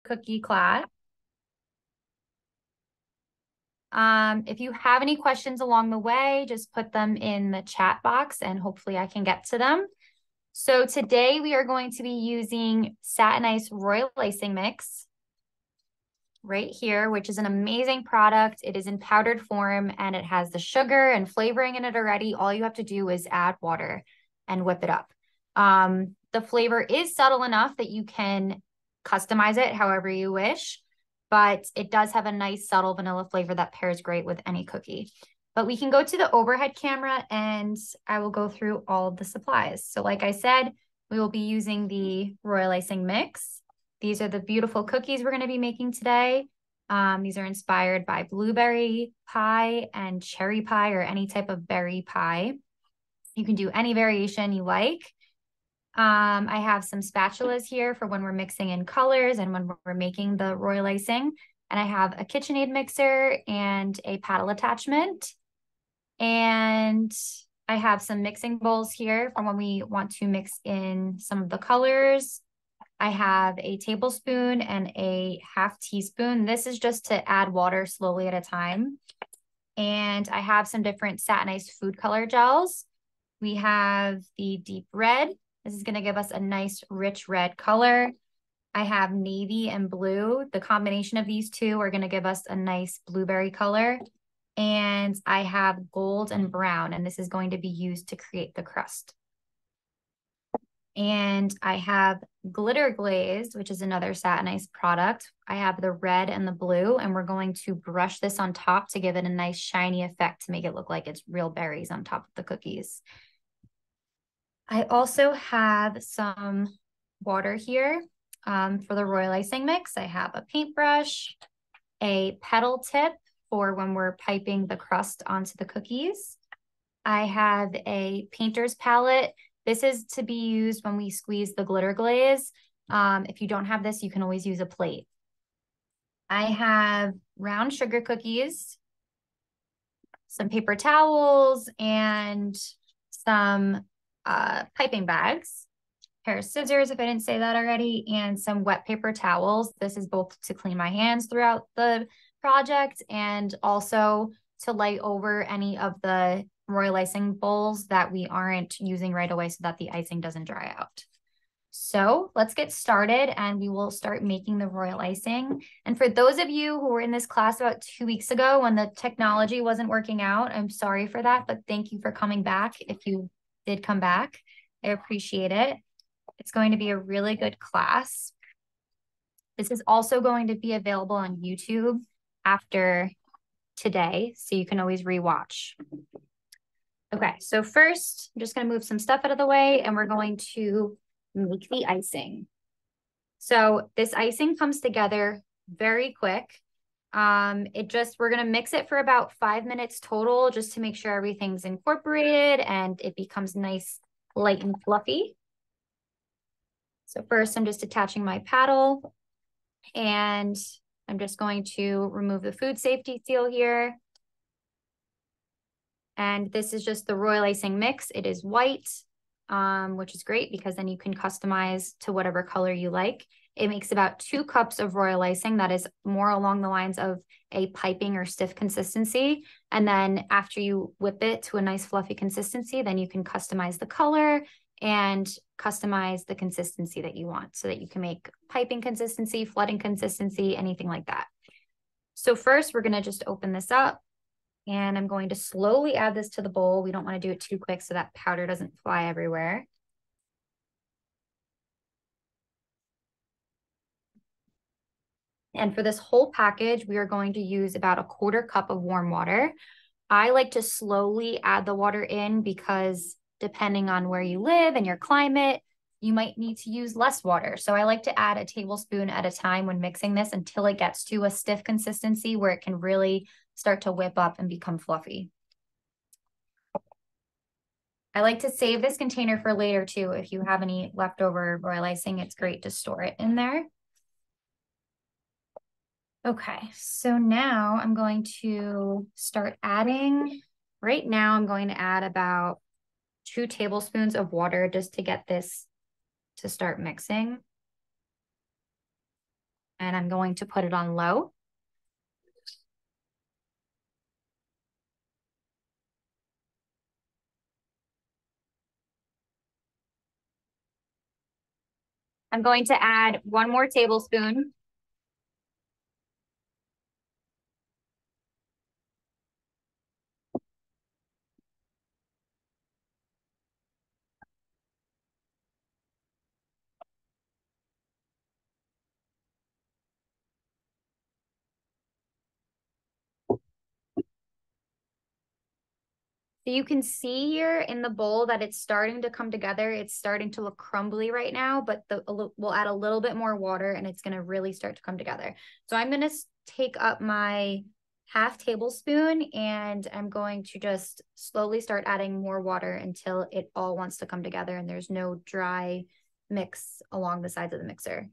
cookie class. If you have any questions along the way, just put them in the chat box and hopefully I can get to them. So today we are going to be using Satin Ice Royal Icing Mix right here, which is an amazing product. It is in powdered form and it has the sugar and flavoring in it already. All you have to do is add water and whip it up. The flavor is subtle enough that you can customize it however you wish, but it does have a nice subtle vanilla flavor that pairs great with any cookie. But we can go to the overhead camera and I will go through all of the supplies. So like I said, we will be using the Royal Icing Mix. These are the beautiful cookies we're going to be making today. These are inspired by blueberry pie and cherry pie or any type of berry pie. You can do any variation you like. I have some spatulas here for when we're mixing in colors and when we're making the royal icing. And I have a KitchenAid mixer and a paddle attachment. And I have some mixing bowls here for when we want to mix in some of the colors. I have a tablespoon and a half teaspoon. This is just to add water slowly at a time. And I have some different Satin Ice food color gels. We have the deep red. This is going to give us a nice rich red color. I have navy and blue. The combination of these two are going to give us a nice blueberry color. And I have gold and brown, and this is going to be used to create the crust. And I have glitter glaze, which is another Satin Ice product. I have the red and the blue, and we're going to brush this on top to give it a nice shiny effect to make it look like it's real berries on top of the cookies. I also have some water here for the royal icing mix. I have a paintbrush, a petal tip for when we're piping the crust onto the cookies. I have a painter's palette. This is to be used when we squeeze the glitter glaze. If you don't have this, you can always use a plate. I have round sugar cookies, some paper towels, and some piping bags, a pair of scissors, if I didn't say that already, and some wet paper towels. This is both to clean my hands throughout the project and also to lay over any of the royal icing bowls that we aren't using right away so that the icing doesn't dry out. So let's get started and we will start making the royal icing. And for those of you who were in this class about 2 weeks ago when the technology wasn't working out, I'm sorry for that, but thank you for coming back. If you did come back, I appreciate it. It's going to be a really good class. This is also going to be available on YouTube after today, so you can always rewatch. Okay, so first, I'm just going to move some stuff out of the way and we're going to make the icing. So this icing comes together very quick. We're going to mix it for about 5 minutes total just to make sure everything's incorporated and it becomes nice, light and fluffy. So first I'm just attaching my paddle and I'm just going to remove the food safety seal here. And this is just the royal icing mix. It is white, which is great because then you can customize to whatever color you like. It makes about 2 cups of royal icing. That is more along the lines of a piping or stiff consistency. And then after you whip it to a nice fluffy consistency, then you can customize the color and customize the consistency that you want so that you can make piping consistency, flooding consistency, anything like that. So first we're going to just open this up. And I'm going to slowly add this to the bowl. We don't want to do it too quick so that powder doesn't fly everywhere. And for this whole package, we are going to use about 1/4 cup of warm water. I like to slowly add the water in because depending on where you live and your climate, you might need to use less water. So I like to add a tablespoon at a time when mixing this until it gets to a stiff consistency where it can really start to whip up and become fluffy. I like to save this container for later too. If you have any leftover royal icing, it's great to store it in there. Okay, so now I'm going to start adding. Right now I'm going to add about 2 tablespoons of water just to get this to start mixing. And I'm going to put it on low. I'm going to add 1 more tablespoon. So you can see here in the bowl that it's starting to come together. It's starting to look crumbly right now, but we'll add a little bit more water and it's going to really start to come together. So I'm going to take up my half tablespoon and I'm going to just slowly start adding more water until it all wants to come together and there's no dry mix along the sides of the mixer.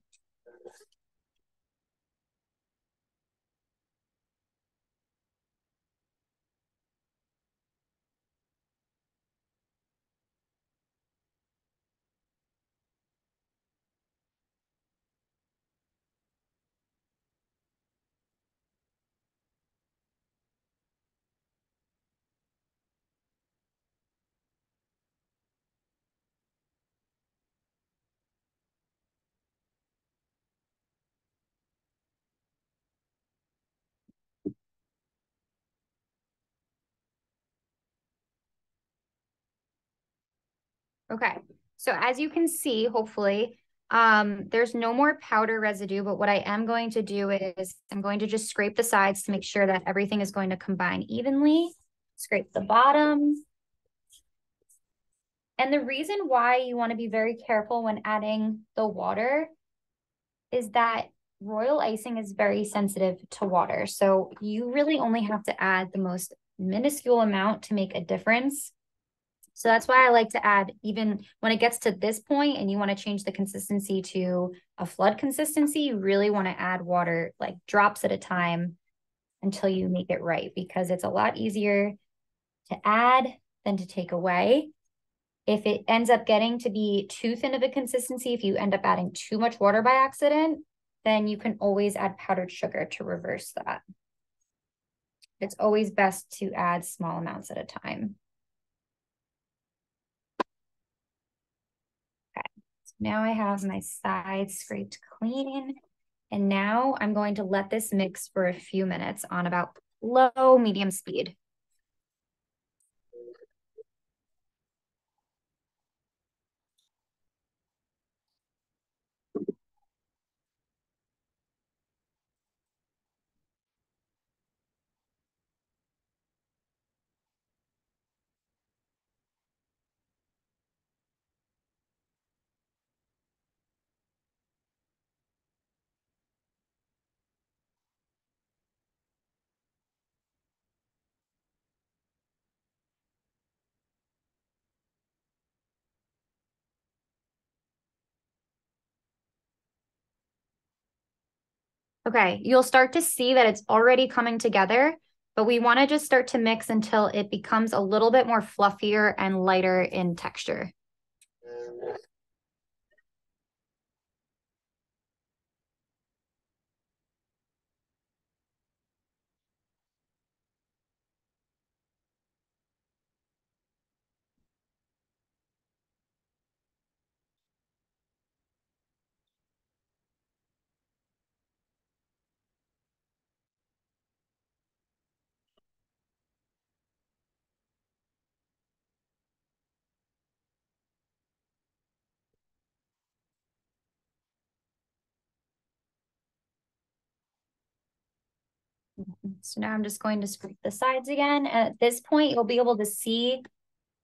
Okay, so as you can see, hopefully, there's no more powder residue, but what I am going to do is I'm going to just scrape the sides to make sure that everything is going to combine evenly. Scrape the bottom. And the reason why you want to be very careful when adding the water is that royal icing is very sensitive to water. So you really only have to add the most minuscule amount to make a difference. So that's why I like to add, even when it gets to this point and you want to change the consistency to a flood consistency, you really want to add water like drops at a time until you make it right, because it's a lot easier to add than to take away. If it ends up getting to be too thin of a consistency, if you end up adding too much water by accident, then you can always add powdered sugar to reverse that. It's always best to add small amounts at a time. Okay, so now I have my sides scraped clean. And now I'm going to let this mix for a few minutes on about low, medium speed. Okay, you'll start to see that it's already coming together, but we want to just start to mix until it becomes a little bit more fluffier and lighter in texture. So now I'm just going to scrape the sides again. And at this point, you'll be able to see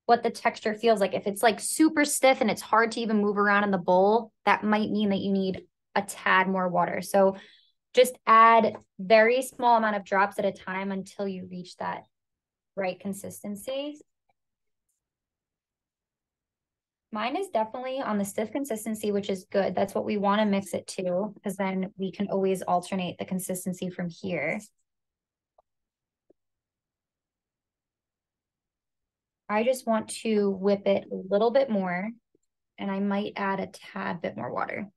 what the texture feels like. If it's like super stiff and it's hard to even move around in the bowl, that might mean that you need a tad more water. So just add very small amount of drops at a time until you reach that right consistency. Mine is definitely on the stiff consistency, which is good. That's what we want to mix it to, because then we can always alternate the consistency from here. I just want to whip it a little bit more, and I might add a tad bit more water.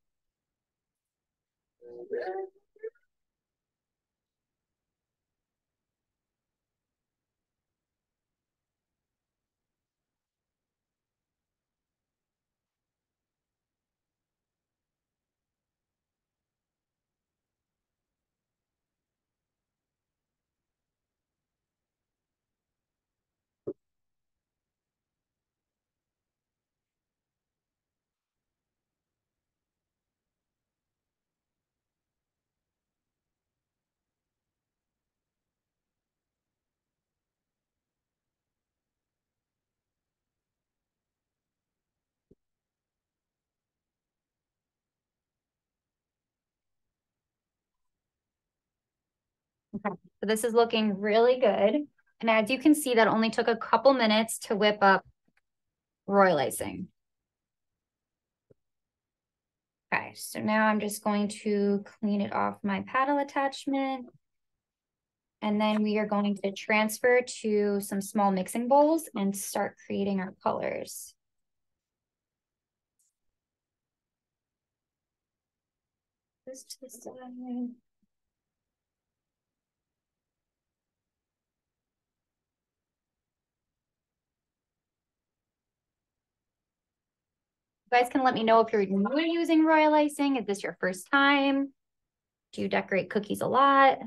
Okay. So this is looking really good. And as you can see, that only took a couple minutes to whip up royal icing. Okay, so now I'm just going to clean it off my paddle attachment. And then we are going to transfer to some small mixing bowls and start creating our colors. This to the side. You guys can let me know if you're new using royal icing. Is this your first time? Do you decorate cookies a lot?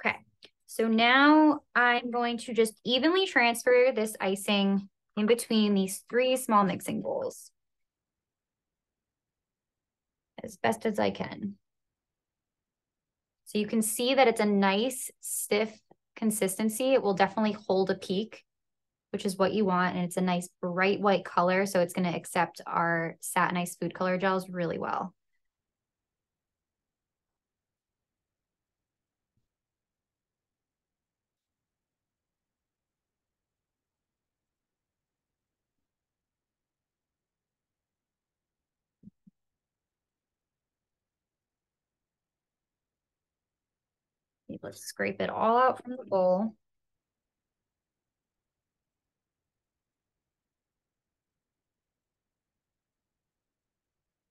Okay, so now I'm going to just evenly transfer this icing in between these three small mixing bowls as best as I can. So you can see that it's a nice stiff consistency. It will definitely hold a peak, which is what you want. And it's a nice bright white color. So it's going to accept our Satin Ice food color gels really well. Let's scrape it all out from the bowl.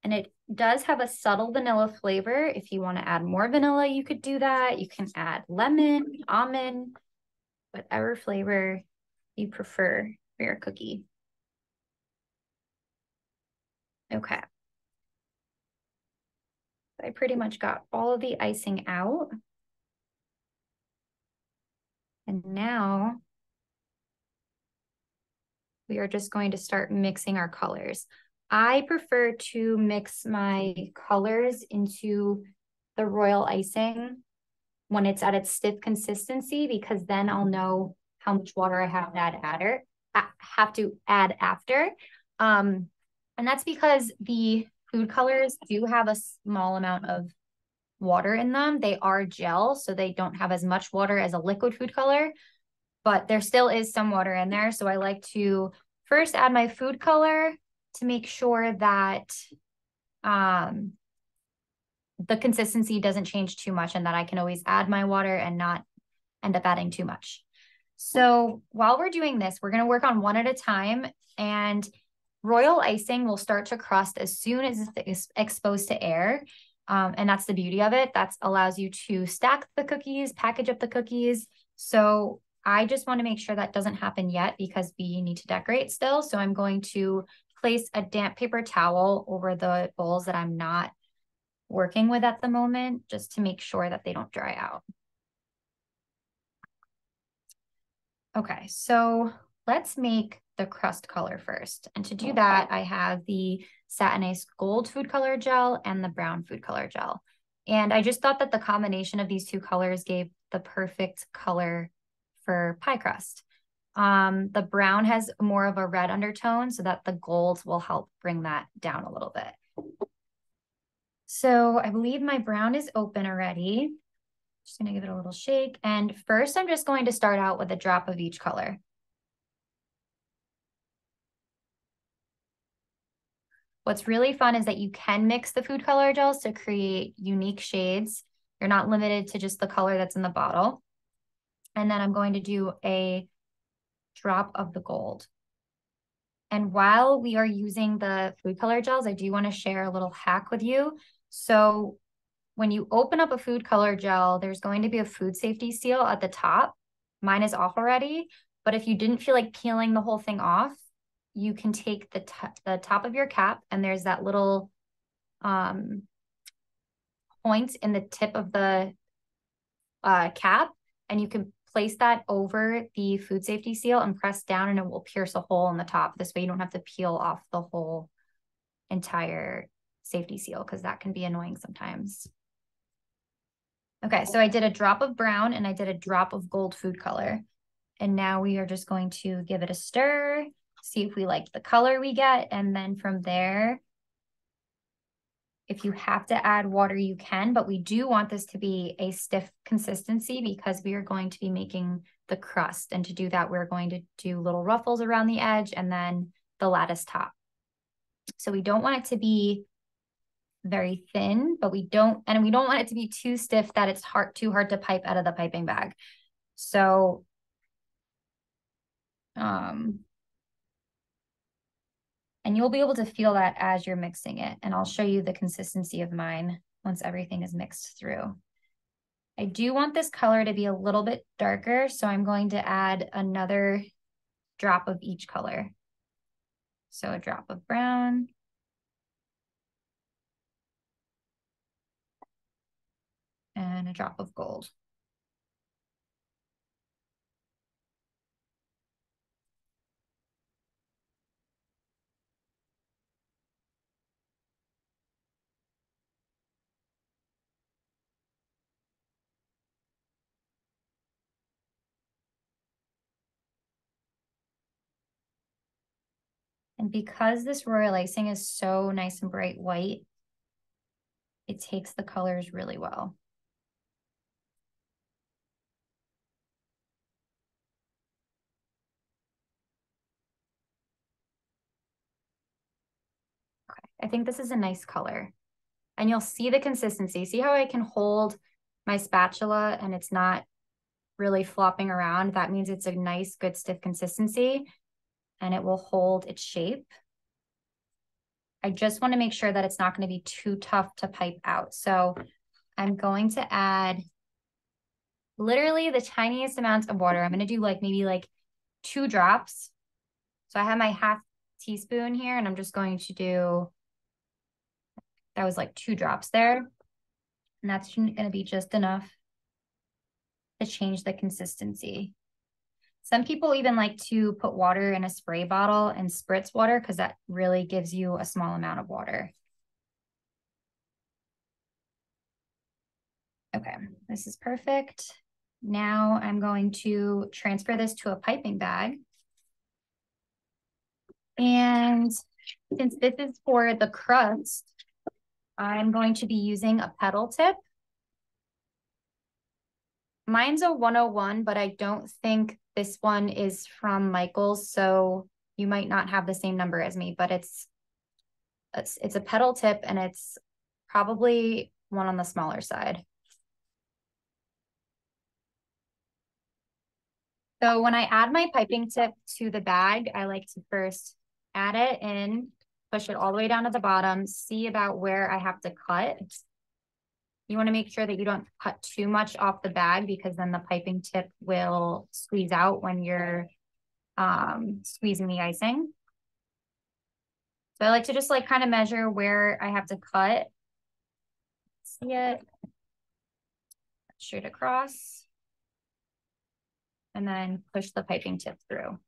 And it does have a subtle vanilla flavor. If you want to add more vanilla, you could do that. You can add lemon, almond, whatever flavor you prefer for your cookie. Okay. I pretty much got all of the icing out. And now we are just going to start mixing our colors. I prefer to mix my colors into the royal icing when it's at its stiff consistency, because then I'll know how much water I have to add after. And that's because the food colors do have a small amount of water in them. They are gel, so they don't have as much water as a liquid food color, but there still is some water in there. So I like to first add my food color to make sure that the consistency doesn't change too much and that I can always add my water and not end up adding too much. So while we're doing this, we're going to work on one at a time, and royal icing will start to crust as soon as it's exposed to air. And that's the beauty of it. That allows you to stack the cookies, package up the cookies. So I just want to make sure that doesn't happen yet because we need to decorate still. So I'm going to place a damp paper towel over the bowls that I'm not working with at the moment, just to make sure that they don't dry out. Okay, so let's make the crust color first. And to do that, I have the Satin Ice Gold food color gel and the brown food color gel. And I just thought that the combination of these two colors gave the perfect color for pie crust. The brown has more of a red undertone, so that the gold will help bring that down a little bit. So I believe my brown is open already. Just gonna give it a little shake. And first, I'm just going to start out with a drop of each color. What's really fun is that you can mix the food color gels to create unique shades. You're not limited to just the color that's in the bottle. And then I'm going to do a drop of the gold. And while we are using the food color gels, I do want to share a little hack with you. So when you open up a food color gel, there's going to be a food safety seal at the top. Mine is off already, but if you didn't feel like peeling the whole thing off, you can take the top of your cap, and there's that little point in the tip of the cap, and you can place that over the food safety seal and press down, and it will pierce a hole in the top. This way you don't have to peel off the whole entire safety seal, because that can be annoying sometimes. Okay, so I did a drop of brown and I did a drop of gold food color. And now we are just going to give it a stir, see if we like the color we get. And then from there, If you have to add water, you can, but we do want this to be a stiff consistency because we are going to be making the crust. And to do that, we're going to do little ruffles around the edge and then the lattice top. So we don't want it to be very thin, but we don't want it to be too stiff that it's too hard to pipe out of the piping bag. So, and you'll be able to feel that as you're mixing it. And I'll show you the consistency of mine once everything is mixed through. I do want this color to be a little bit darker, so I'm going to add another drop of each color. So a drop of brown, and a drop of gold. And because this royal icing is so nice and bright white, it takes the colors really well. Okay, I think this is a nice color. And you'll see the consistency. See how I can hold my spatula and it's not really flopping around? That means it's a nice, good, stiff consistency and it will hold its shape. I just want to make sure that it's not going to be too tough to pipe out. So I'm going to add literally the tiniest amount of water. I'm going to do maybe 2 drops. So I have my half teaspoon here and I'm just going to do, that was 2 drops there. And that's going to be just enough to change the consistency. Some people even like to put water in a spray bottle and spritz water because that really gives you a small amount of water. Okay, this is perfect. Now I'm going to transfer this to a piping bag. And since this is for the crust, I'm going to be using a petal tip. Mine's a 101, but I don't think this one is from Michael's, so you might not have the same number as me, but it's a petal tip and it's probably one on the smaller side. So when I add my piping tip to the bag, I like to first add it in, push it all the way down to the bottom, see about where I have to cut. You want to make sure that you don't cut too much off the bag because then the piping tip will squeeze out when you're squeezing the icing. So I like to just kind of measure where I have to cut. See it? Straight across. And then push the piping tip through.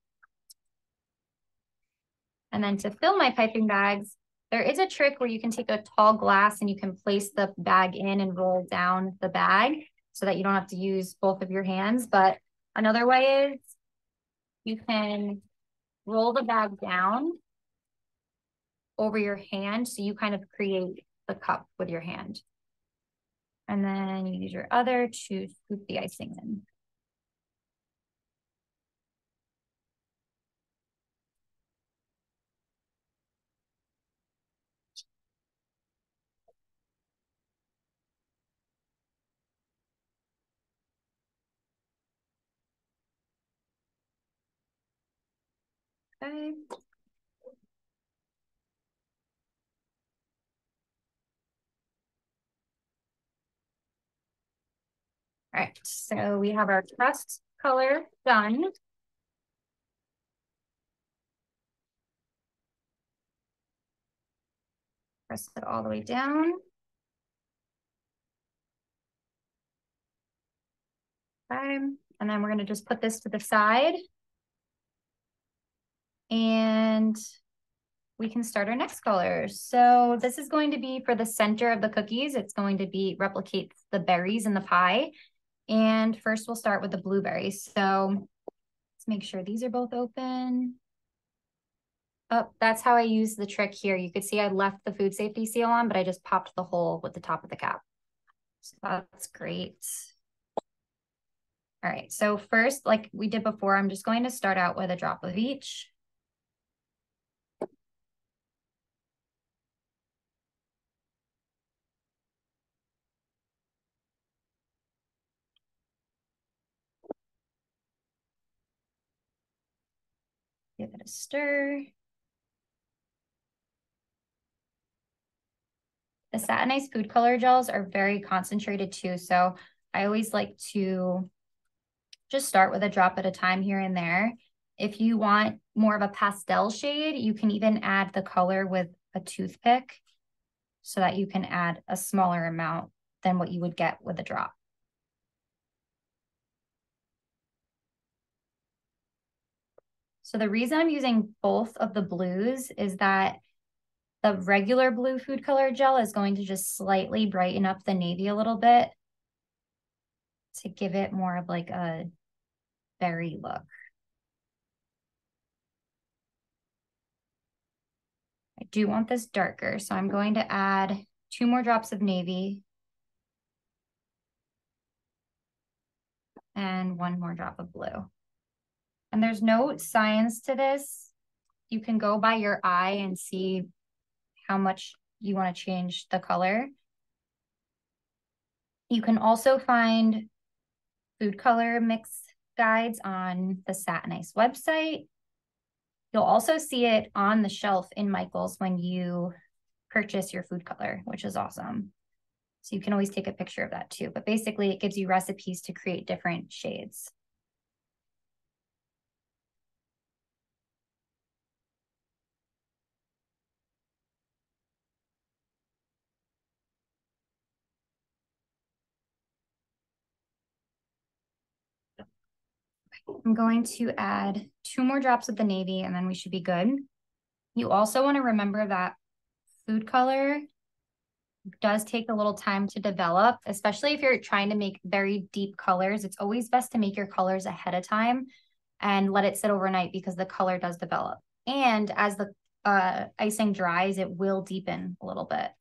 And then to fill my piping bags, there is a trick where you can take a tall glass and you can place the bag in and roll down the bag so that you don't have to use both of your hands. But another way is you can roll the bag down over your hand so you kind of create the cup with your hand. And then you use your other to scoop the icing in. Okay. All right, so we have our crust color done. Press it all the way down. Okay, and then we're gonna just put this to the side. And we can start our next color. So this is going to be for the center of the cookies. It's going to replicate the berries in the pie. And first we'll start with the blueberries. So let's make sure these are both open. Oh, that's how I use the trick here. You could see I left the food safety seal on, but I just popped the hole with the top of the cap. So that's great. All right, so first, like we did before, I'm just going to start out with a drop of each. Give it a stir. The satinized food color gels are very concentrated too, so I always like to just start with a drop at a time here and there. If you want more of a pastel shade, you can even add the color with a toothpick so that you can add a smaller amount than what you would get with a drop. So the reason I'm using both of the blues is that the regular blue food color gel is going to just slightly brighten up the navy a little bit to give it more of like a berry look. I do want this darker, so I'm going to add 2 more drops of navy and 1 more drop of blue. And there's no science to this. You can go by your eye and see how much you want to change the color. You can also find food color mix guides on the Satin Ice website. You'll also see it on the shelf in Michael's when you purchase your food color, which is awesome. So you can always take a picture of that too. But basically, it gives you recipes to create different shades. I'm going to add 2 more drops of the navy and then we should be good. You also want to remember that food color does take a little time to develop, especially if you're trying to make very deep colors. It's always best to make your colors ahead of time and let it sit overnight because the color does develop. And as the icing dries, it will deepen a little bit.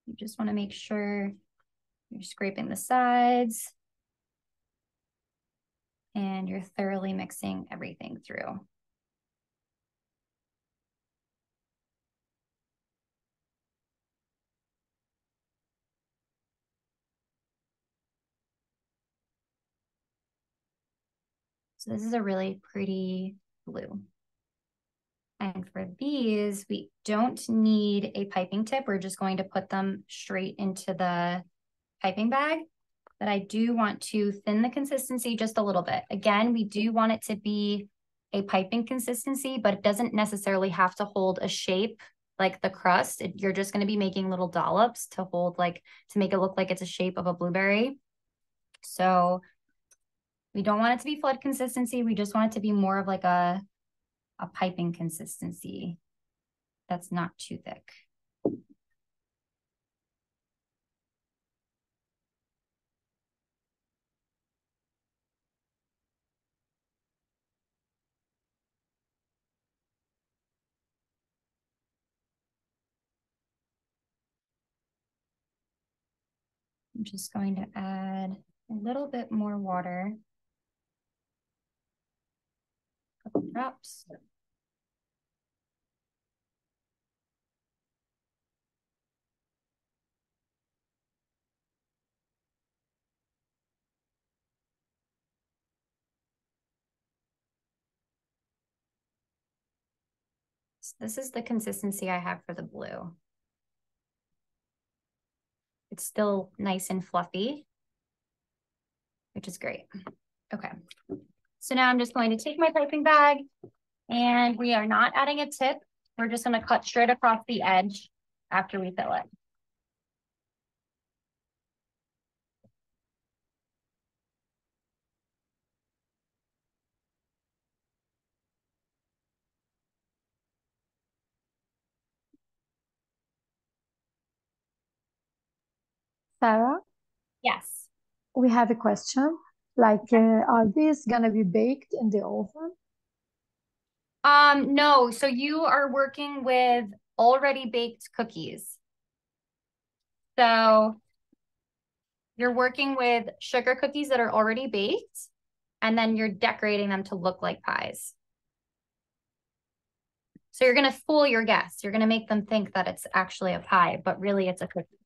You just want to make sure you're scraping the sides and you're thoroughly mixing everything through. So this is a really pretty blue. And for these, we don't need a piping tip. We're just going to put them straight into the piping bag. But I do want to thin the consistency just a little bit. Again, we do want it to be a piping consistency, but it doesn't necessarily have to hold a shape like the crust. You're just going to be making little dollops to hold like, to make it look like it's a shape of a blueberry. So we don't want it to be flood consistency. We just want it to be more of like a piping consistency that's not too thick. I'm just going to add a little bit more water, a couple drops. So this is the consistency I have for the blue. It's still nice and fluffy, which is great. Okay, so now I'm just going to take my piping bag and we are not adding a tip. We're just going to cut straight across the edge after we fill it. Sarah, Yes. we have a question. Like, Okay. are these gonna be baked in the oven? No, so you are working with already baked cookies. So you're working with sugar cookies that are already baked, and then you're decorating them to look like pies. So you're going to fool your guests. You're going to make them think that it's actually a pie, but really it's a cookie.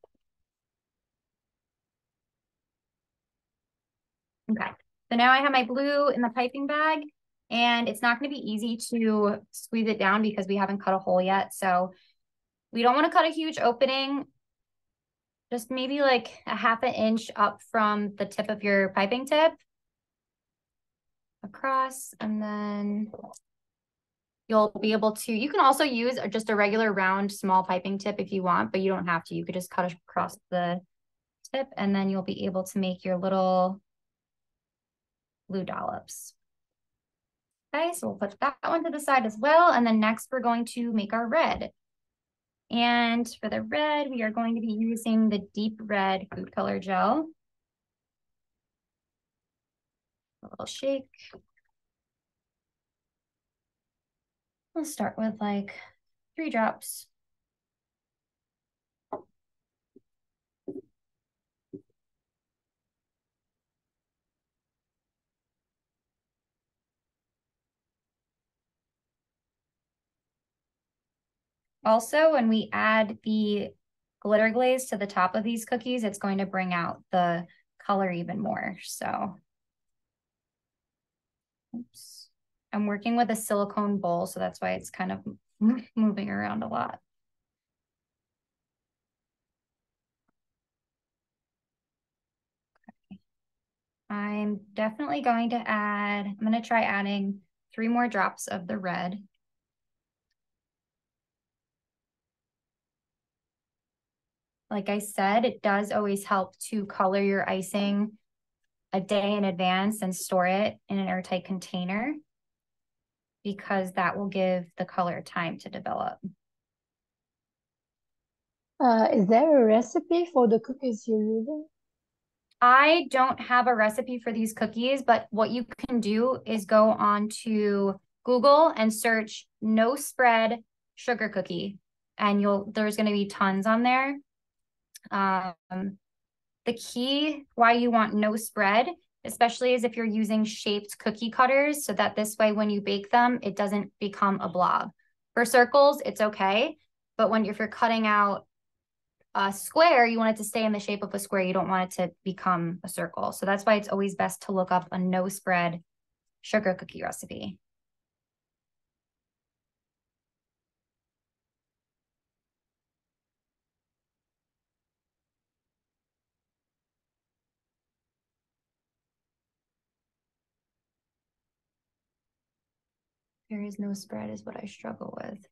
Okay. So now I have my blue in the piping bag, and it's not going to be easy to squeeze it down because we haven't cut a hole yet. So we don't want to cut a huge opening, just maybe like a half an inch up from the tip of your piping tip across, and then you'll be able to, you can also use just a regular round small piping tip if you want, but you don't have to. You could just cut across the tip, and then you'll be able to make your little blue dollops. Okay, so we'll put that one to the side as well. And then next we're going to make our red. And for the red, we are going to be using the deep red food color gel. A little shake. We'll start with like 3 drops. Also, when we add the glitter glaze to the top of these cookies, it's going to bring out the color even more. So, oops. I'm working with a silicone bowl, so that's why it's kind of moving around a lot. I'm definitely going to add, I'm going to try adding 3 more drops of the red. Like I said, it does always help to color your icing a day in advance and store it in an airtight container because that will give the color time to develop. Is there a recipe for the cookies you're using? I don't have a recipe for these cookies, but what you can do is go on to Google and search no spread sugar cookie, and there's going to be tons on there. The key why you want no spread, especially is if you're using shaped cookie cutters, so that this way when you bake them, it doesn't become a blob. For circles, it's okay, but if you're cutting out a square, you want it to stay in the shape of a square. You don't want it to become a circle. So that's why it's always best to look up a no spread sugar cookie recipe. There is no spread is what I struggle with.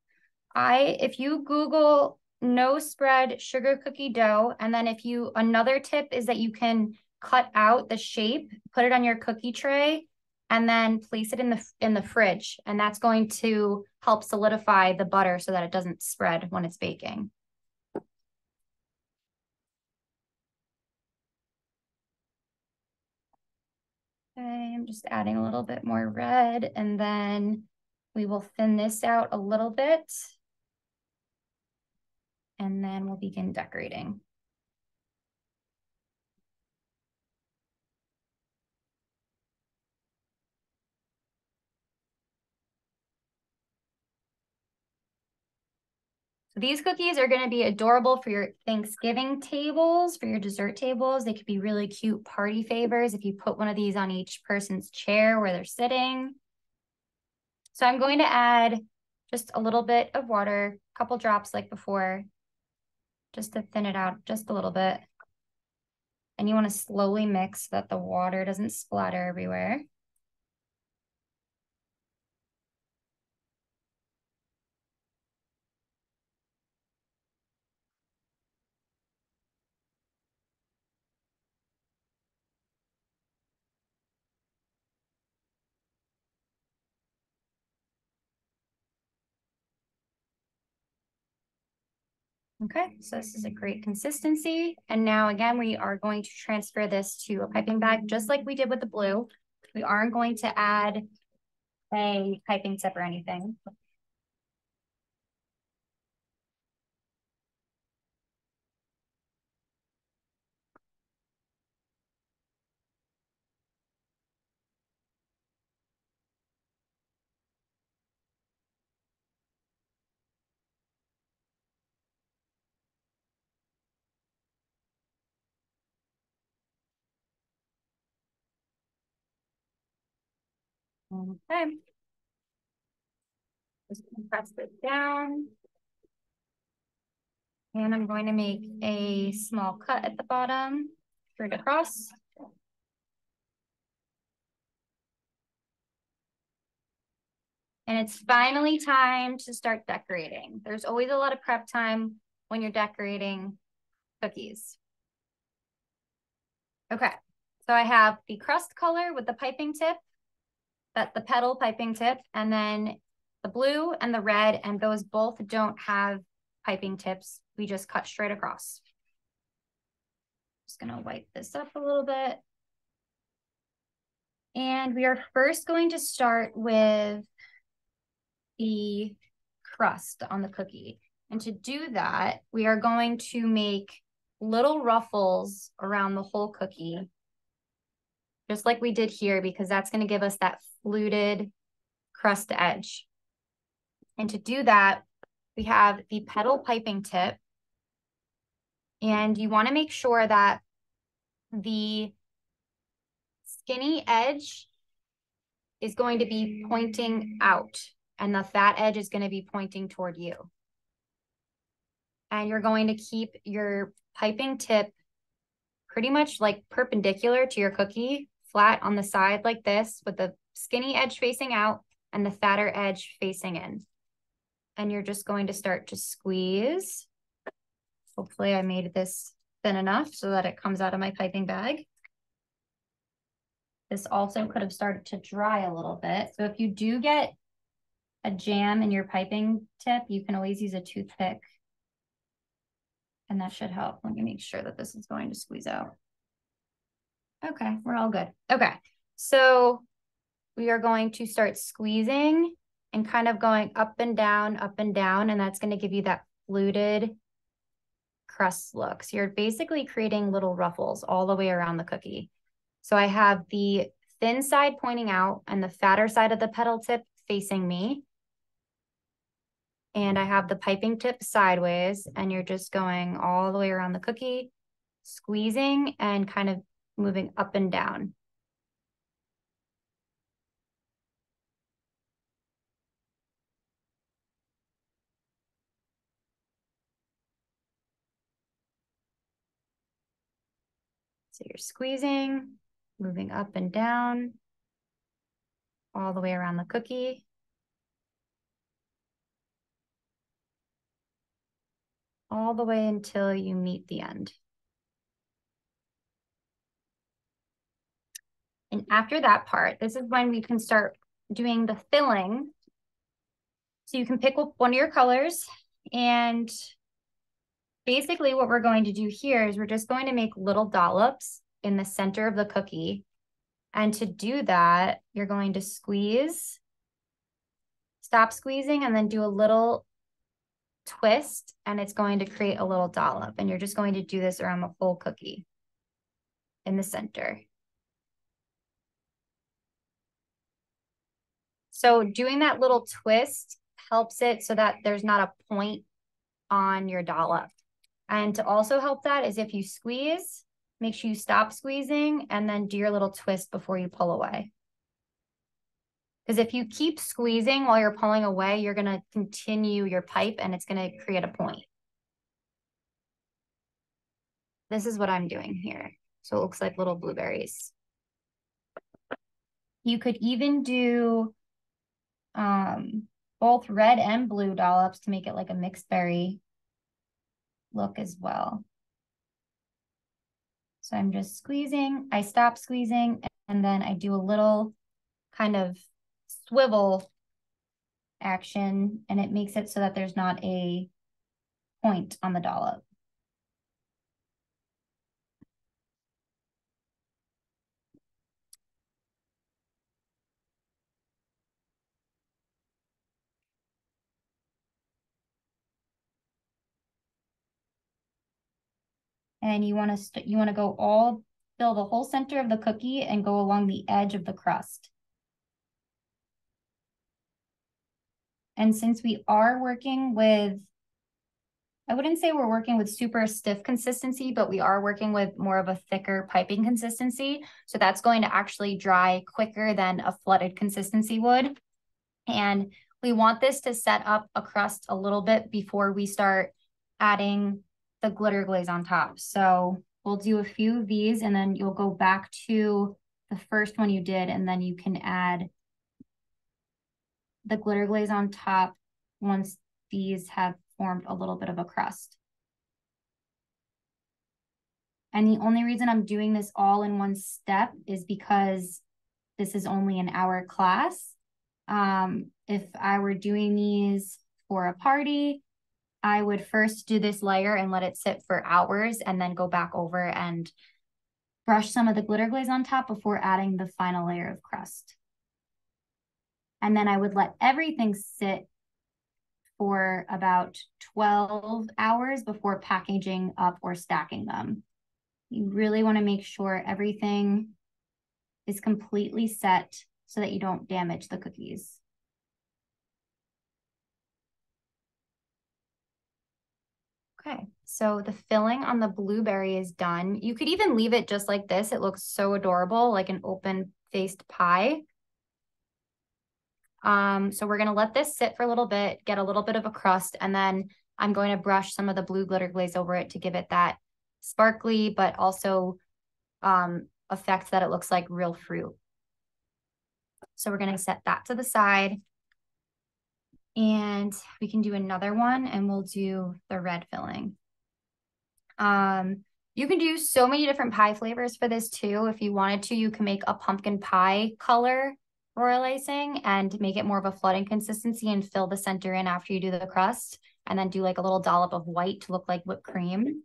If you Google no spread sugar cookie dough, and then another tip is that you can cut out the shape, put it on your cookie tray, and then place it in the fridge. And that's going to help solidify the butter so that it doesn't spread when it's baking. Okay, I'm just adding a little bit more red, and then we will thin this out a little bit, and then we'll begin decorating. So these cookies are going to be adorable for your Thanksgiving tables, for your dessert tables. They could be really cute party favors if you put one of these on each person's chair where they're sitting. So I'm going to add just a little bit of water, a couple drops like before, just to thin it out just a little bit. And you want to slowly mix so that the water doesn't splatter everywhere. Okay, so this is a great consistency. And now again, we are going to transfer this to a piping bag, just like we did with the blue. We aren't going to add a piping tip or anything. Okay. Just press this down. And I'm going to make a small cut at the bottom, straight across. And it's finally time to start decorating. There's always a lot of prep time when you're decorating cookies. Okay, so I have the crust color with the piping tip, the petal piping tip, and then the blue and the red, and those both don't have piping tips. We just cut straight across. Just gonna wipe this up a little bit. And we are first going to start with the crust on the cookie. And to do that, we are going to make little ruffles around the whole cookie, just like we did here, because that's going to give us that fluted crust edge. And to do that, we have the petal piping tip. And you want to make sure that the skinny edge is going to be pointing out and the fat edge is going to be pointing toward you. And you're going to keep your piping tip pretty much like perpendicular to your cookie, flat on the side like this, with the skinny edge facing out and the fatter edge facing in. And you're just going to start to squeeze. Hopefully I made this thin enough so that it comes out of my piping bag. This also could have started to dry a little bit. So if you do get a jam in your piping tip, you can always use a toothpick. And that should help. Let me make sure that this is going to squeeze out. Okay, we're all good. Okay, so we are going to start squeezing and kind of going up and down, and that's going to give you that fluted crust look. So you're basically creating little ruffles all the way around the cookie. So I have the thin side pointing out and the fatter side of the petal tip facing me. And I have the piping tip sideways, and you're just going all the way around the cookie, squeezing and kind of moving up and down. So you're squeezing, moving up and down, all the way around the cookie. All the way until you meet the end. And after that part, this is when we can start doing the filling. So you can pick up one of your colors, and basically what we're going to do here is we're just going to make little dollops in the center of the cookie. And to do that, you're going to squeeze, stop squeezing, and then do a little twist, and it's going to create a little dollop. And you're just going to do this around the whole cookie in the center. So doing that little twist helps it so that there's not a point on your dollop. And to also help that is if you squeeze, make sure you stop squeezing and then do your little twist before you pull away. Because if you keep squeezing while you're pulling away, you're going to continue your pipe and it's going to create a point. This is what I'm doing here. So it looks like little blueberries. You could even do both red and blue dollops to make it like a mixed berry look as well. So I'm just squeezing, I stop squeezing, and then I do a little kind of swivel action, and it makes it so that there's not a point on the dollop. And you want to go fill the whole center of the cookie and go along the edge of the crust. And since we are working with, I wouldn't say we're working with super stiff consistency, but we are working with more of a thicker piping consistency. So that's going to actually dry quicker than a flooded consistency would. And we want this to set up a crust a little bit before we start adding the glitter glaze on top. So we'll do a few of these and then you'll go back to the first one you did, and then you can add the glitter glaze on top once these have formed a little bit of a crust. And the only reason I'm doing this all in one step is because this is only an hour class. If I were doing these for a party, I would first do this layer and let it sit for hours and then go back over and brush some of the glitter glaze on top before adding the final layer of crust. And then I would let everything sit for about 12 hours before packaging up or stacking them. You really want to make sure everything is completely set so that you don't damage the cookies. Okay, so the filling on the blueberry is done. You could even leave it just like this. It looks so adorable, like an open-faced pie. So we're gonna let this sit for a little bit, get a little bit of a crust, and then I'm going to brush some of the blue glitter glaze over it to give it that sparkly, but also effect that it looks like real fruit. So we're gonna set that to the side. And we can do another one and we'll do the red filling. You can do so many different pie flavors for this too. If you wanted to, you can make a pumpkin pie color royal icing and make it more of a flooding consistency and fill the center in after you do the crust, and then do like a little dollop of white to look like whipped cream.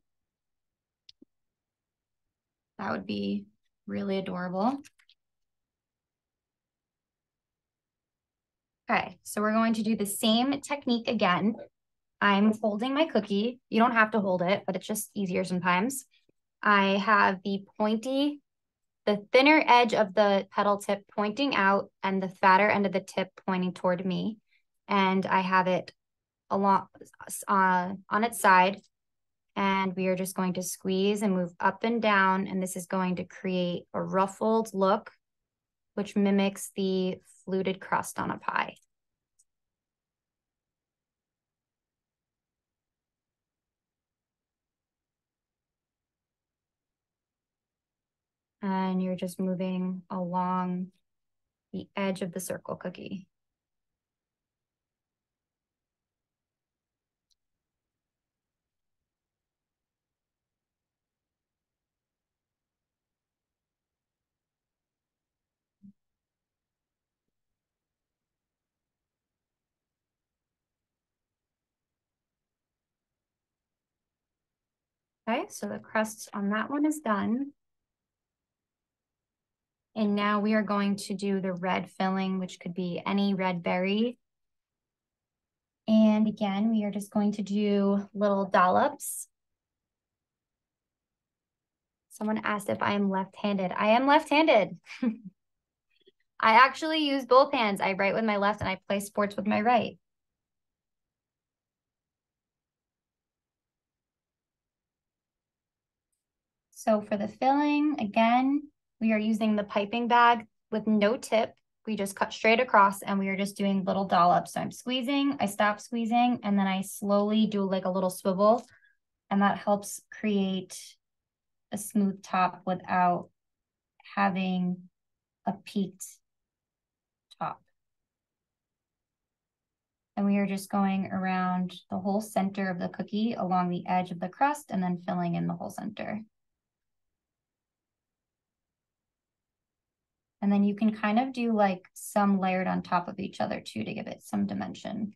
That would be really adorable. Okay, so we're going to do the same technique again. I'm holding my cookie. You don't have to hold it, but it's just easier sometimes. I have the thinner edge of the petal tip pointing out and the fatter end of the tip pointing toward me. And I have it along on its side. And we are just going to squeeze and move up and down. And this is going to create a ruffled look, which mimics the fluted crust on a pie. And you're just moving along the edge of the circle cookie. Okay, so the crust on that one is done. And now we are going to do the red filling, which could be any red berry. And again, we are just going to do little dollops. Someone asked if I am left-handed. I am left-handed. I actually use both hands. I write with my left and I play sports with my right. So for the filling, again, we are using the piping bag with no tip. We just cut straight across and we are just doing little dollops. So I'm squeezing, I stop squeezing, and then I slowly do like a little swivel, and that helps create a smooth top without having a peaked top. And we are just going around the whole center of the cookie along the edge of the crust and then filling in the whole center. And then you can kind of do like some layered on top of each other too to give it some dimension.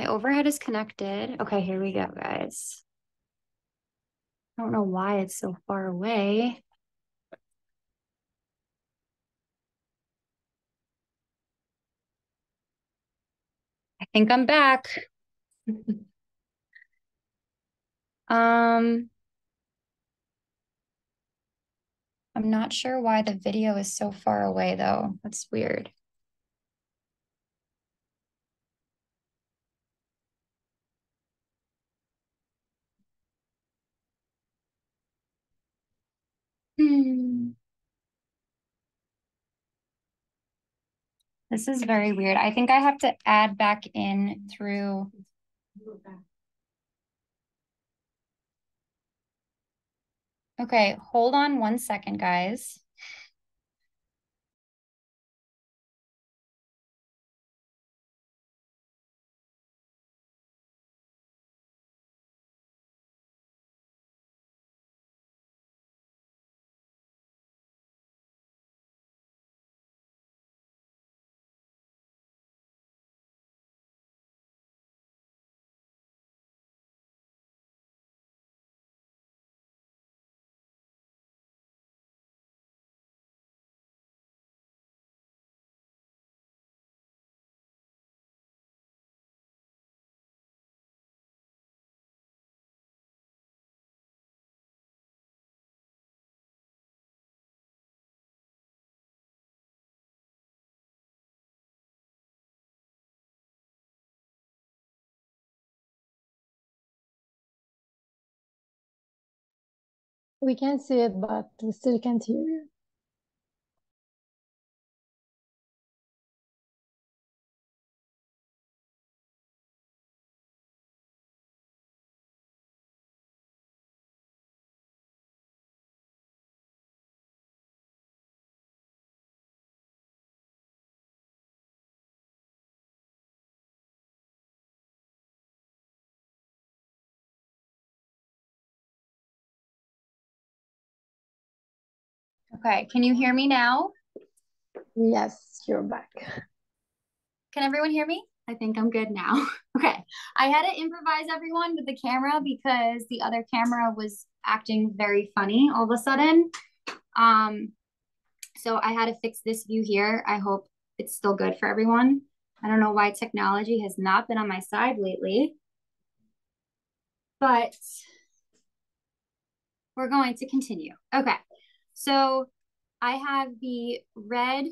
My overhead is connected. Okay, here we go, guys. I don't know why it's so far away. I think I'm back. I'm not sure why the video is so far away though. That's weird. Hmm. This is very weird. I think I have to add back in through. Okay, hold on 1 second, guys. We can see it, but we still can't hear you. Okay, can you hear me now? Yes, you're back. Can everyone hear me? I think I'm good now. Okay, I had to improvise everyone with the camera because the other camera was acting very funny all of a sudden. Um, so I had to fix this view here. I hope it's still good for everyone. I don't know why technology has not been on my side lately, but we're going to continue. Okay, so I have the red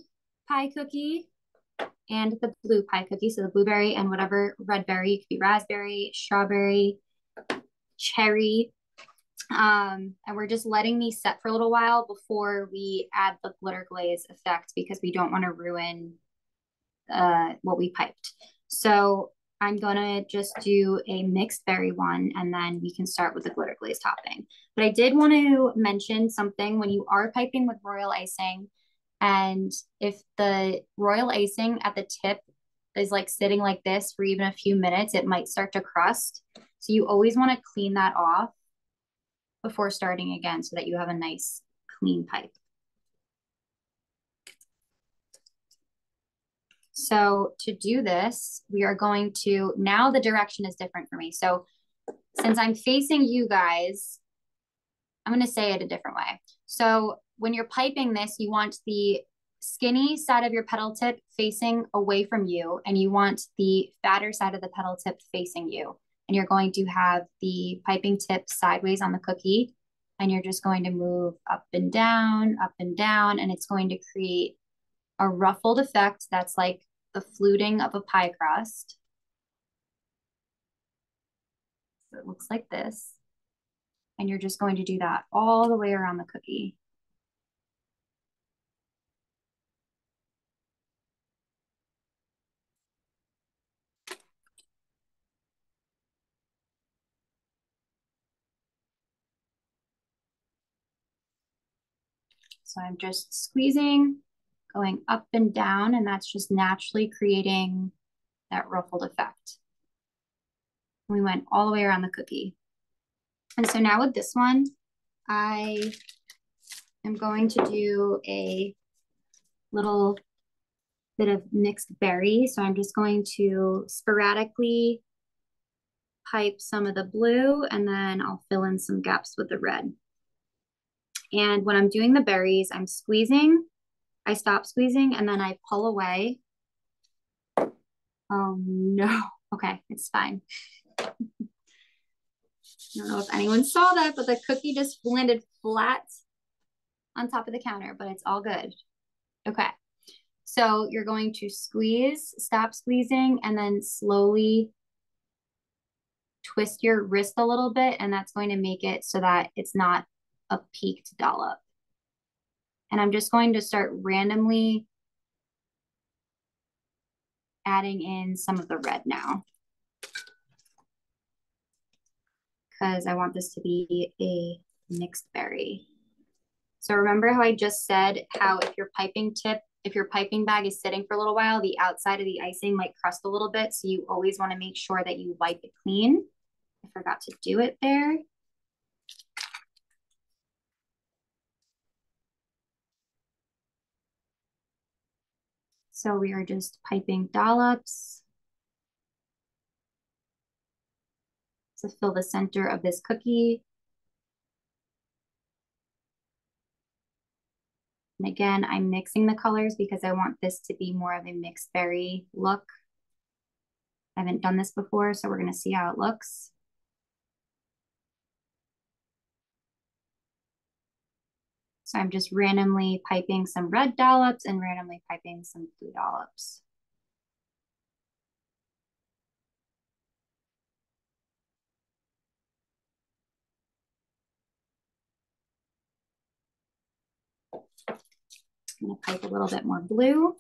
pie cookie and the blue pie cookie. So the blueberry and whatever red berry, it could be raspberry, strawberry, cherry. And we're just letting these set for a little while before we add the glitter glaze effect because we don't want to ruin what we piped. So I'm gonna just do a mixed berry one and then we can start with the glitter glaze topping. But I did want to mention something when you are piping with royal icing, and if the royal icing at the tip is like sitting like this for even a few minutes, it might start to crust. So you always want to clean that off before starting again so that you have a nice clean pipe. So to do this, we are going to, now the direction is different for me. So since I'm facing you guys, I'm going to say it a different way. So when you're piping this, you want the skinny side of your petal tip facing away from you, and you want the fatter side of the petal tip facing you. And you're going to have the piping tip sideways on the cookie, and you're just going to move up and down, and it's going to create a ruffled effect that's like the fluting of a pie crust. So it looks like this. And you're just going to do that all the way around the cookie. So I'm just squeezing, going up and down, and that's just naturally creating that ruffled effect. We went all the way around the cookie. And so now with this one, I am going to do a little bit of mixed berry. So I'm just going to sporadically pipe some of the blue, and then I'll fill in some gaps with the red. And when I'm doing the berries, I'm squeezing, I stop squeezing, and then I pull away. Oh no. Okay, it's fine. I don't know if anyone saw that, but the cookie just landed flat on top of the counter, but it's all good. Okay. So you're going to squeeze, stop squeezing, and then slowly twist your wrist a little bit, and that's going to make it so that it's not a peaked dollop. And I'm just going to start randomly adding in some of the red now, because I want this to be a mixed berry. So remember how I just said how if your piping bag is sitting for a little while, the outside of the icing might crust a little bit. So you always want to make sure that you wipe it clean. I forgot to do it there. So we are just piping dollops to fill the center of this cookie. And again, I'm mixing the colors because I want this to be more of a mixed berry look. I haven't done this before, so we're going to see how it looks. So I'm just randomly piping some red dollops and randomly piping some blue dollops. I'm going to pipe a little bit more blue.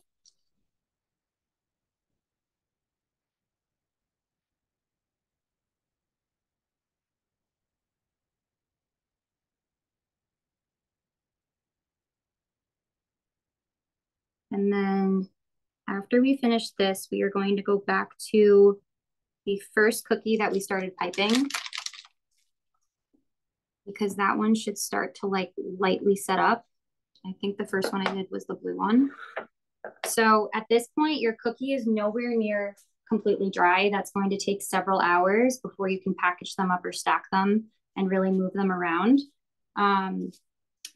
And then after we finish this, we are going to go back to the first cookie that we started piping, because that one should start to like lightly set up. I think the first one I did was the blue one. So at this point, your cookie is nowhere near completely dry. That's going to take several hours before you can package them up or stack them and really move them around.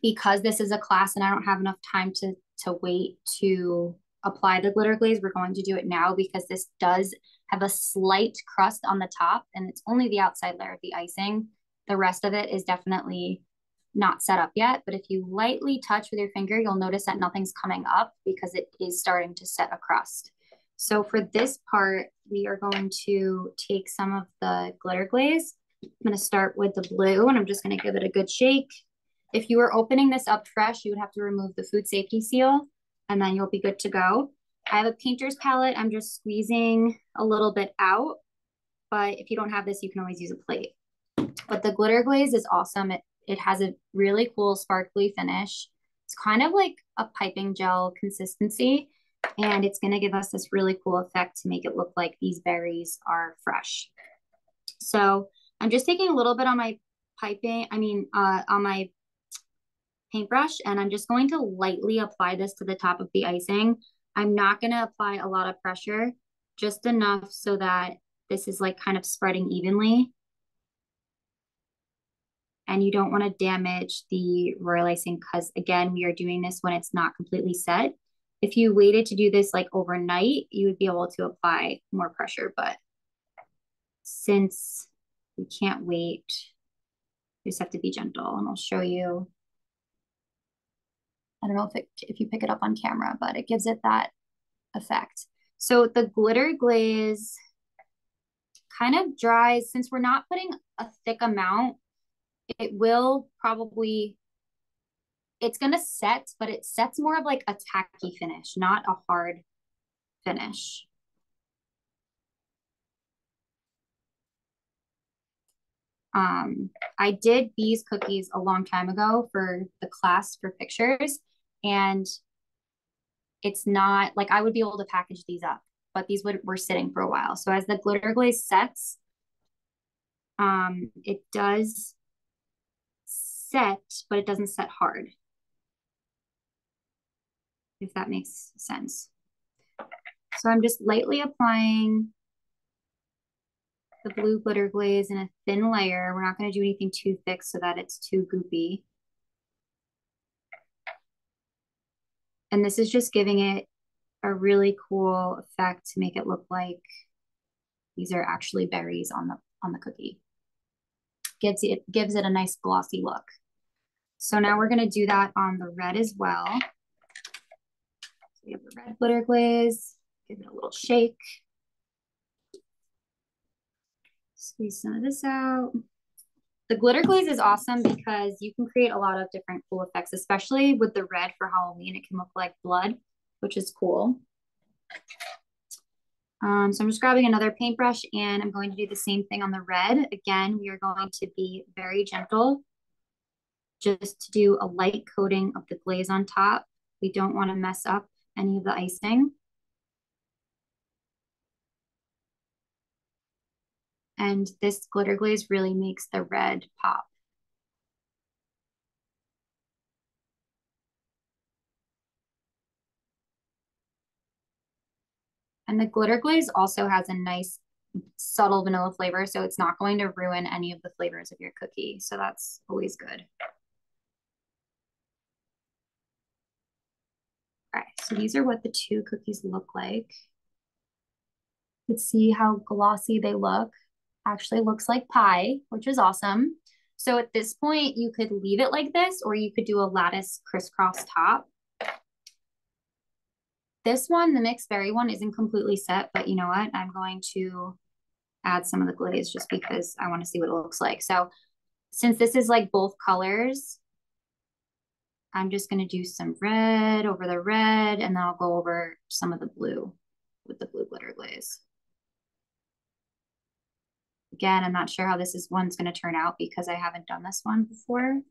Because this is a class and I don't have enough time to wait to apply the glitter glaze, we're going to do it now because this does have a slight crust on the top and it's only the outside layer of the icing. The rest of it is definitely not set up yet, but if you lightly touch with your finger, you'll notice that nothing's coming up because it is starting to set a crust. So for this part, we are going to take some of the glitter glaze. I'm going to start with the blue and I'm just going to give it a good shake. If you were opening this up fresh, you would have to remove the food safety seal and then you'll be good to go. I have a painter's palette. I'm just squeezing a little bit out, but if you don't have this, you can always use a plate. But the glitter glaze is awesome. It has a really cool sparkly finish. It's kind of like a piping gel consistency, and it's going to give us this really cool effect to make it look like these berries are fresh. So I'm just taking a little bit on my on my paintbrush, and I'm just going to lightly apply this to the top of the icing. I'm not going to apply a lot of pressure, just enough so that this is like kind of spreading evenly. And you don't want to damage the royal icing because again, we are doing this when it's not completely set. If you waited to do this like overnight, you would be able to apply more pressure. But since we can't wait, you just have to be gentle, and I'll show you. I don't know if you pick it up on camera, but it gives it that effect. So the glitter glaze kind of dries. Since we're not putting a thick amount, it will probably, it's going to set, but it sets more of like a tacky finish, not a hard finish. I did these cookies a long time ago for the class for pictures, and it's not like I would be able to package these up, but these were sitting for a while. So as the glitter glaze sets, it does set, but it doesn't set hard, if that makes sense. So I'm just lightly applying the blue glitter glaze in a thin layer. We're not going to do anything too thick so that it's too goopy. And this is just giving it a really cool effect to make it look like these are actually berries on the cookie. Gives it a nice glossy look. So now we're going to do that on the red as well. So we have the red glitter glaze. Give it a little shake. Squeeze some of this out. The glitter glaze is awesome because you can create a lot of different cool effects, especially with the red for Halloween. It can look like blood, which is cool. So I'm just grabbing another paintbrush and I'm going to do the same thing on the red. Again, we are going to be very gentle, just to do a light coating of the glaze on top. We don't want to mess up any of the icing. And this glitter glaze really makes the red pop. And the glitter glaze also has a nice subtle vanilla flavor, so it's not going to ruin any of the flavors of your cookie. So that's always good. All right, so these are what the two cookies look like. Let's see how glossy they look. Actually looks like pie, which is awesome. So at this point, you could leave it like this, or you could do a lattice crisscross top. This one, the mixed berry one, isn't completely set, but you know what? I'm going to add some of the glaze just because I want to see what it looks like. So since this is like both colors, I'm just going to do some red over the red, and then I'll go over some of the blue with the blue glitter glaze. Again, I'm not sure how one's going to turn out because I haven't done this one before.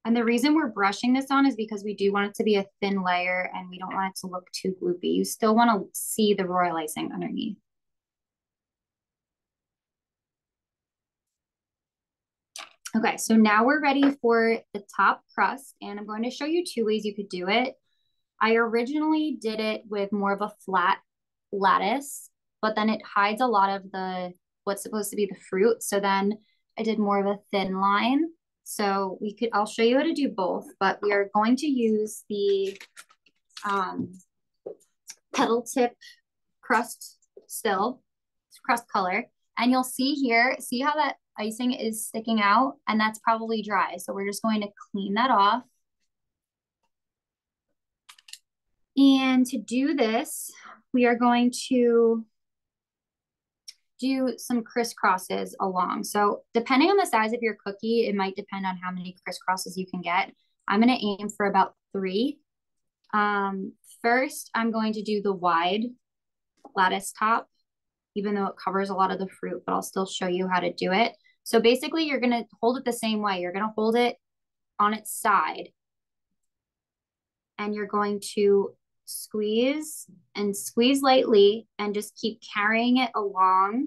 And the reason we're brushing this on is because we do want it to be a thin layer and we don't want it to look too gloopy. You still want to see the royal icing underneath. Okay, so now we're ready for the top crust, and I'm going to show you two ways you could do it. I originally did it with more of a flat lattice, but then it hides a lot of what's supposed to be the fruit. So then I did more of a thin line. So I'll show you how to do both, but we are going to use the petal tip crust crust color. And you'll see here, see how that icing is sticking out? And that's probably dry. So we're just going to clean that off. And to do this, we are going to do some crisscrosses along. So depending on the size of your cookie, it might depend on how many crisscrosses you can get. I'm going to aim for about 3. First, I'm going to do the wide lattice top, even though it covers a lot of the fruit, but I'll still show you how to do it. So basically, you're going to hold it the same way. You're going to hold it on its side, and you're going to squeeze and squeeze lightly and just keep carrying it along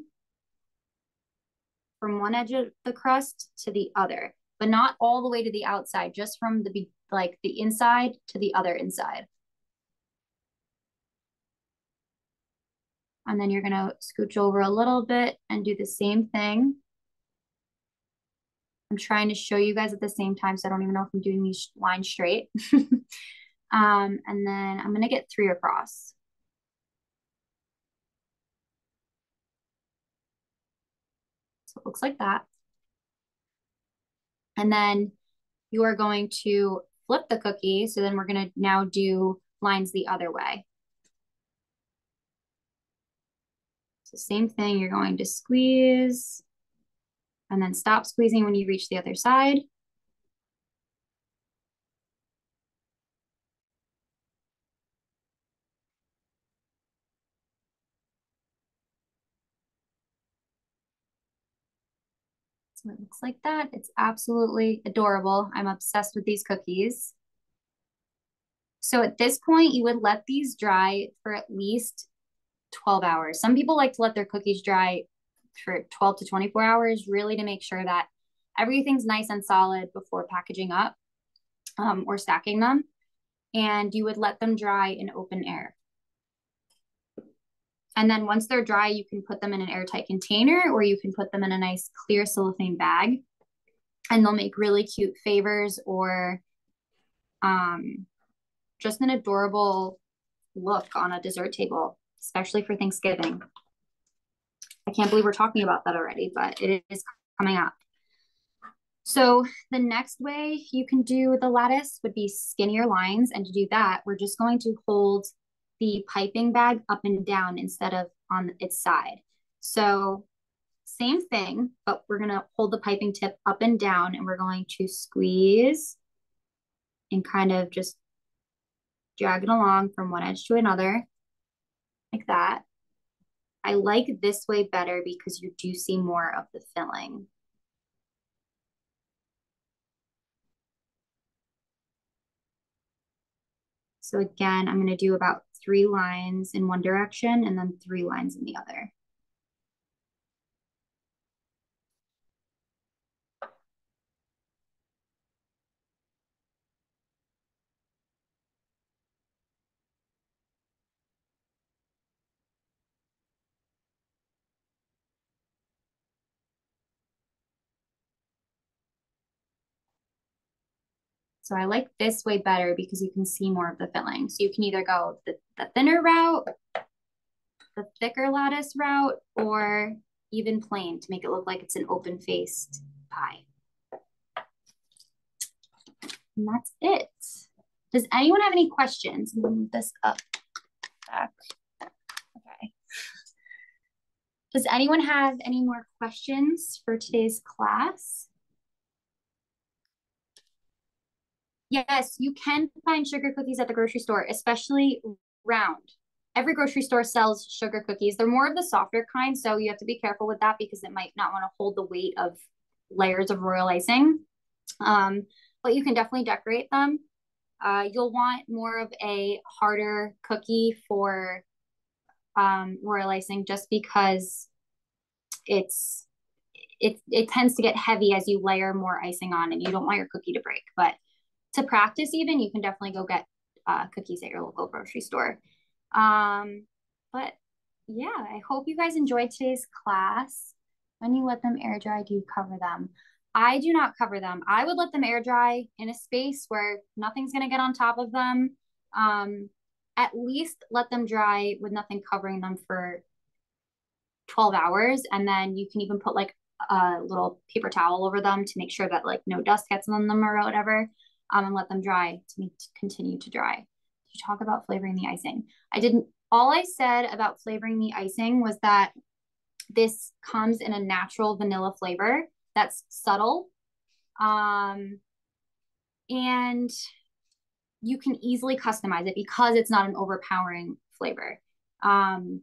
from one edge of the crust to the other, but not all the way to the outside, just from the inside to the other inside. And then you're going to scooch over a little bit and do the same thing. I'm trying to show you guys at the same time, so I don't even know if I'm doing these lines straight. And then I'm going to get 3 across. So it looks like that. And then you are going to flip the cookie. So then we're going to now do lines the other way. So same thing, you're going to squeeze and then stop squeezing when you reach the other side. So it looks like that. It's absolutely adorable. I'm obsessed with these cookies. So at this point, you would let these dry for at least 12 hours. Some people like to let their cookies dry for 12 to 24 hours, really to make sure that everything's nice and solid before packaging up or stacking them. And you would let them dry in open air. And then once they're dry, you can put them in an airtight container or you can put them in a nice clear cellophane bag. And they'll make really cute favors or just an adorable look on a dessert table, especially for Thanksgiving. I can't believe we're talking about that already, but it is coming up. So the next way you can do the lattice would be skinnier lines. And to do that, we're just going to hold the piping bag up and down instead of on its side. So same thing, but we're going to hold the piping tip up and down and we're going to squeeze and kind of just drag it along from one edge to another like that. I like this way better because you do see more of the filling. So again, I'm going to do about 3 lines in one direction and then 3 lines in the other. So I like this way better because you can see more of the filling. So you can either go the thinner route, the thicker lattice route, or even plain to make it look like it's an open-faced pie. And that's it. Does anyone have any questions? I'm gonna move this up back. Okay. Does anyone have any more questions for today's class? Yes, you can find sugar cookies at the grocery store, especially round. Every grocery store sells sugar cookies. They're more of the softer kind, so you have to be careful with that because it might not want to hold the weight of layers of royal icing. But you can definitely decorate them. You'll want more of a harder cookie for royal icing just because it tends to get heavy as you layer more icing on and you don't want your cookie to break. But to practice even, you can definitely go get cookies at your local grocery store. But yeah, I hope you guys enjoyed today's class. When you let them air dry, do you cover them? I do not cover them. I would let them air dry in a space where nothing's going to get on top of them. At least let them dry with nothing covering them for 12 hours. And then you can even put like a little paper towel over them to make sure that like no dust gets on them or whatever. And let them dry to continue to dry. To talk about flavoring the icing. All I said about flavoring the icing was that this comes in a natural vanilla flavor that's subtle. And you can easily customize it because it's not an overpowering flavor. So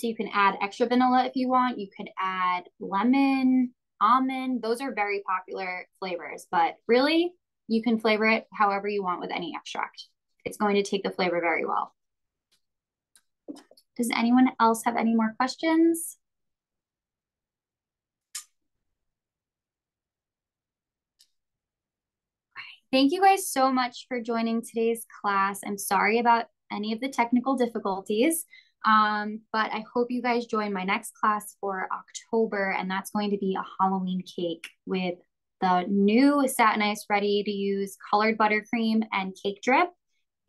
you can add extra vanilla if you want. You could add lemon, almond. Those are very popular flavors, but really you can flavor it however you want with any extract. It's going to take the flavor very well. Does anyone else have any more questions? Thank you guys so much for joining today's class. I'm sorry about any of the technical difficulties, but I hope you guys join my next class for October, and that's going to be a Halloween cake with the new Satin Ice ready-to-use colored buttercream and cake drip.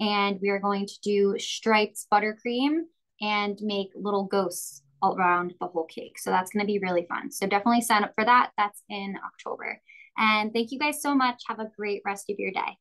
And we are going to do striped buttercream and make little ghosts all around the whole cake. So that's going to be really fun. So definitely sign up for that. That's in October. And thank you guys so much. Have a great rest of your day.